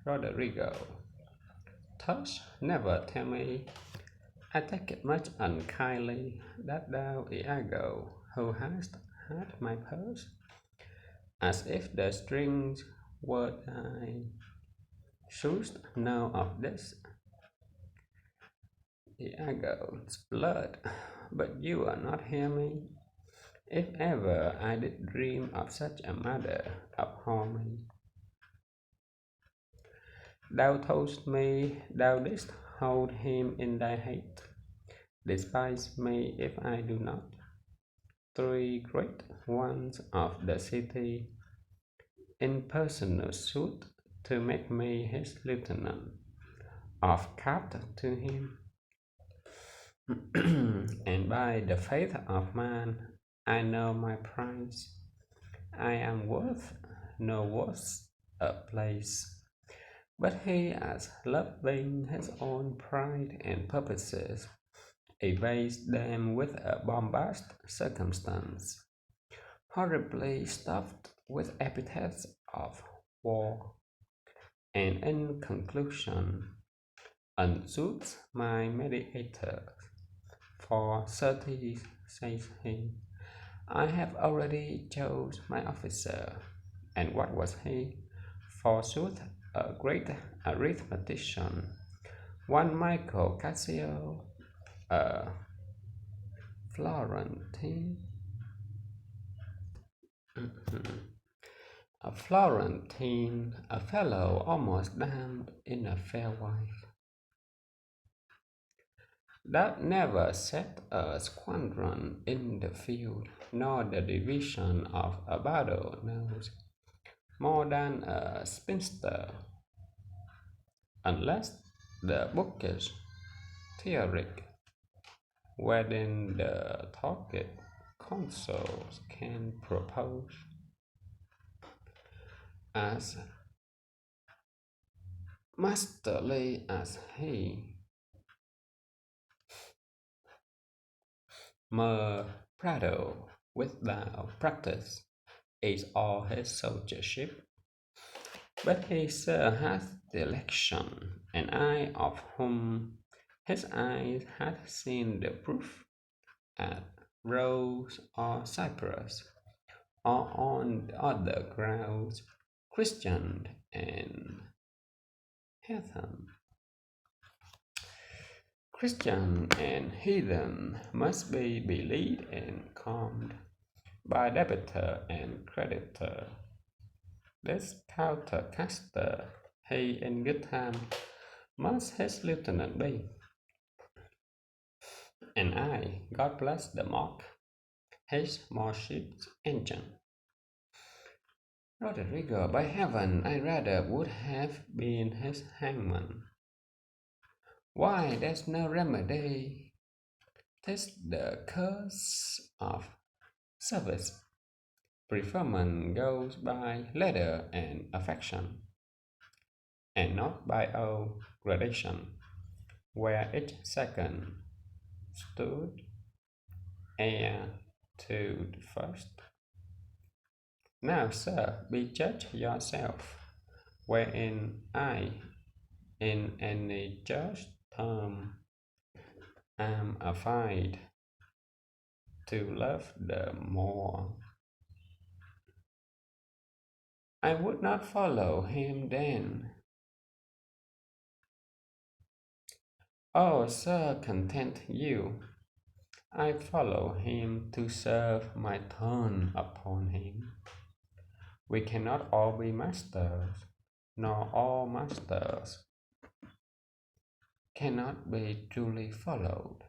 Roderigo. Thus never tell me I take it much unkindly that thou, Iago, who hast had my purse, as if the strings were thine, shouldst know of this, Iago's blood. But you will not hear me. If ever I did dream of such a matter, abhor me. Thou toldst me thou didst hold him in thy hate. Despise me if I do not. Three great ones of the city in personal suit to make me his lieutenant, of cap to him, and by the faith of man I know my price. I am worth no worse a place. But he, as loving his own pride and purposes, evades them with a bombast circumstance, horribly stuffed with epithets of war, and in conclusion unsuits my mediator. For certes, says he, I have already chose my officer. And what was he? Forsooth, a great arithmetician, one Michael Cassio, a Florentine, a fellow almost damned in a fair wife, that never set a squadron in the field, nor the division of a battle knows more than a spinster, unless the bookish theoric, wherein the talkative consuls can propose as masterly as he. Mer Prado, without practice, is all his soldiership. But he sir hath the election, and I, of whom his eyes had seen the proof at Rose or Cyprus, or on other grounds, Christian and heathen. Christian and heathen must be believed and calmed by debitor and creditor. This powder-caster, he in good time must his lieutenant be. And I, God bless the mark, his warship's engine. Roderigo, by heaven, I rather would have been his hangman. Why, there's no remedy. 'Tis the curse of service. Preferment goes by letter and affection, and not by old gradation, where each second stood heir to the first. Now, sir, be judge yourself, wherein I, in any just term, am afraid to love the more. I would not follow him then. Oh, sir, content you. I follow him to serve my turn upon him. We cannot all be masters, nor all masters cannot be truly followed.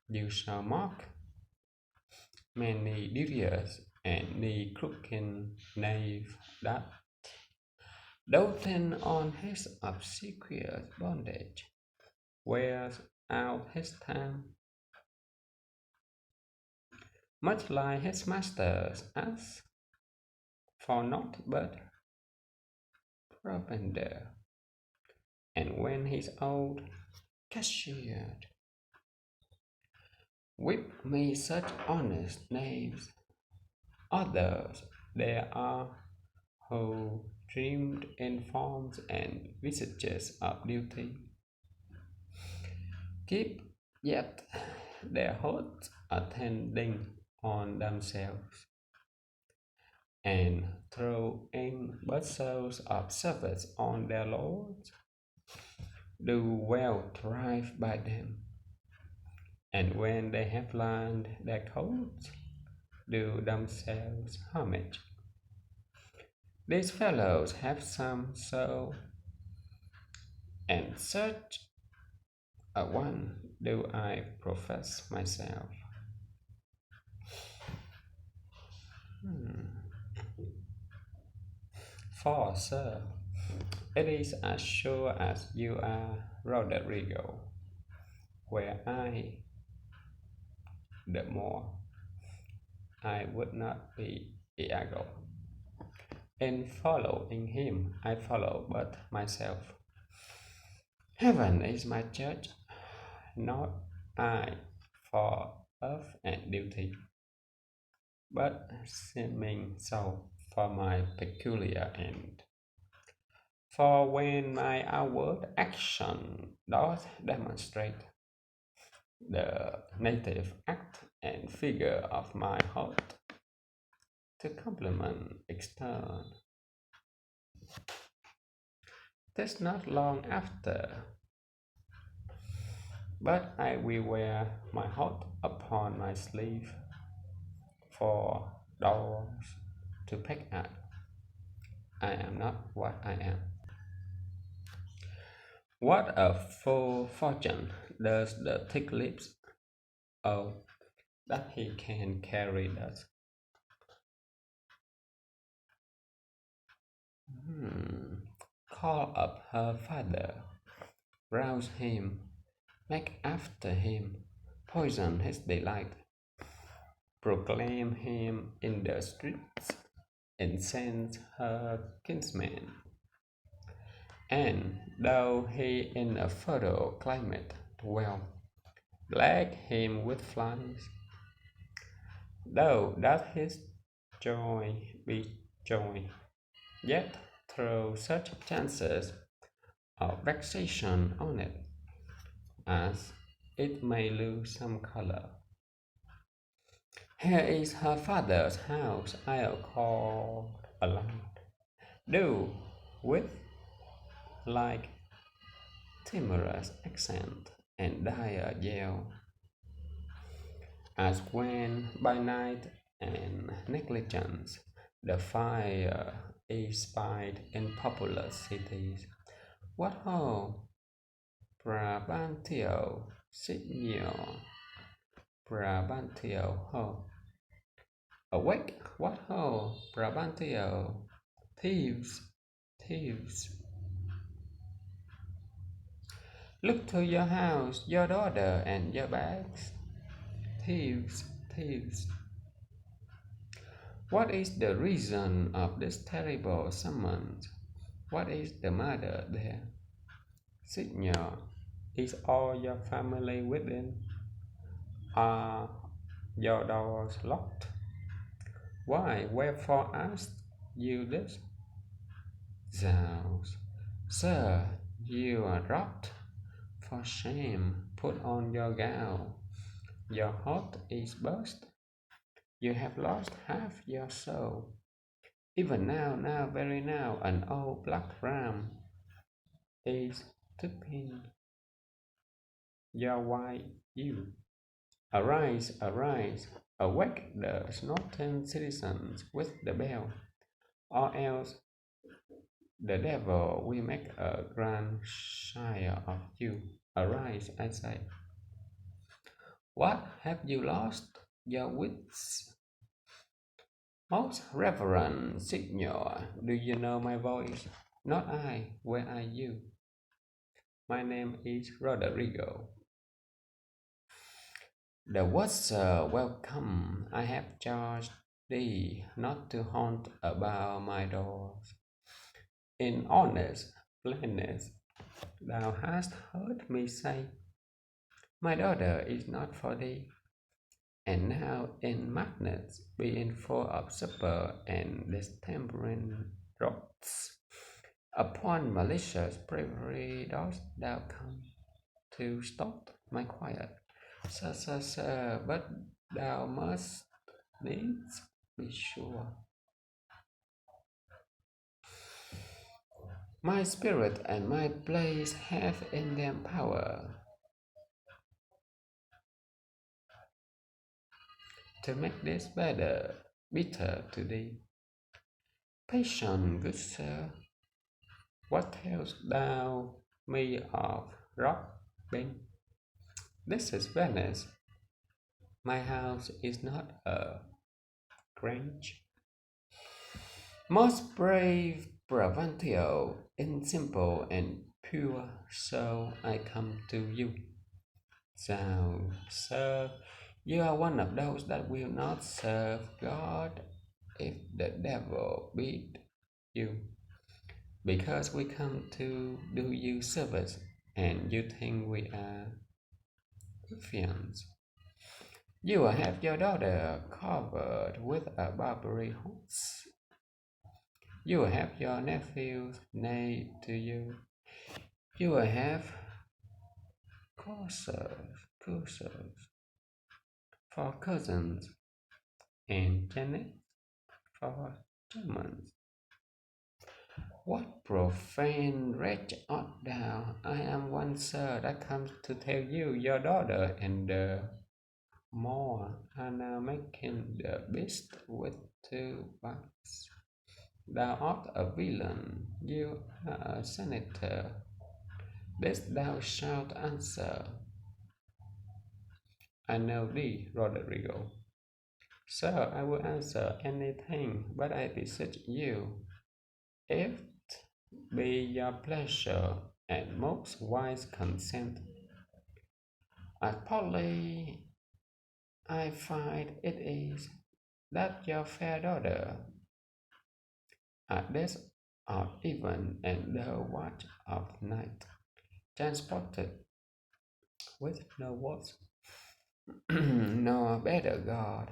You shall mark many devious and knee crooked knave that, doting on his obsequious bondage, wears out his time, much like his masters, as for naught but provender, and when he's old, cashiered. Whip me such honest knaves. Others there are who dreamed in forms and visages of duty, keep yet their hearts attending on themselves, and throw in bursars of service on their lords, do well thrive by them, and when they have learned their codes, do themselves homage. These fellows have some soul, and such a one do I profess myself. For, sir, it is as sure as you are Roderigo, where I, the more, I would not be Iago. In following him, I follow but myself. Heaven is my judge, not I, for earth and duty, but seeming so for my peculiar end. For when my outward action doth demonstrate the native act and figure of my heart to complement extern, 'tis not long after, but I will wear my heart upon my sleeve for doors to peck at. I am not what I am. What a full fortune does the thick lips owe that he can carry thus. Call up her father, rouse him, make after him, poison his delight, proclaim him in the streets, incense her kinsmen, and though he in a fertile climate dwell, plague him with flies, though that his joy be joy, yet throw such chances of vexation on it, as it may lose some color. Here is her father's house, I'll call aloud. Do with like timorous accent and dire yell, as when by night and negligence the fire is spied in populous cities. What ho, Brabantio, Signor, Brabantio, ho. Awake, what ho, Brabantio, thieves, thieves. Look to your house, your daughter, and your bags. Thieves, thieves. What is the reason of this terrible summons? What is the matter there? Signor, is all your family within? Are your doors locked? Why, wherefore ask you this? Zounds, sir, you are dropped. For shame, put on your gown. Your heart is burst. You have lost half your soul. Even now, now, very now, an old black ram is topping your white ewe. Arise, arise, awake the snorting citizens with the bell, or else the devil will make a grandsire of you. Arise, I say. What, have you lost your wits? Most reverend Signor, do you know my voice? Not I, where are you? My name is Roderigo. The was welcome. I have charged thee not to haunt about my doors. In honest plainness, thou hast heard me say, my daughter is not for thee. And now in madness, being full of supper and distempering draughts, Upon malicious bravery dost thou come to stop my quiet. Sir, sir, sir, but thou must needs be sure. My spirit and my place have in them power to make this bitter to thee. Patient, good sir, what tellest thou me of robbing? This is Venice. My house is not a grange. Most brave Brabantio, in simple and pure soul, I come to you. So, sir, you are one of those that will not serve God if the devil beat you, because we come to do you service, and you think we are ruffians. You will have your daughter covered with a Barbary horse. You will have your nephews named to you. You will have coursers for cousins, and Janet for Germans. What profane wretch art thou? I am one, sir, that comes to tell you your daughter and the more are now making the beast with 2 bucks. Thou art a villain, you are a senator. This thou shalt answer. I know thee, Roderigo. Sir, I will answer anything, but I beseech you, if be your pleasure and most wise consent, as partly I find it is that your fair daughter, at this odd even and the watch of night, transported with no words, nor better God,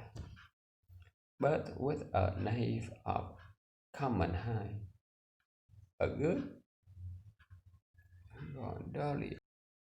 but with a knave of common high, a good gondola,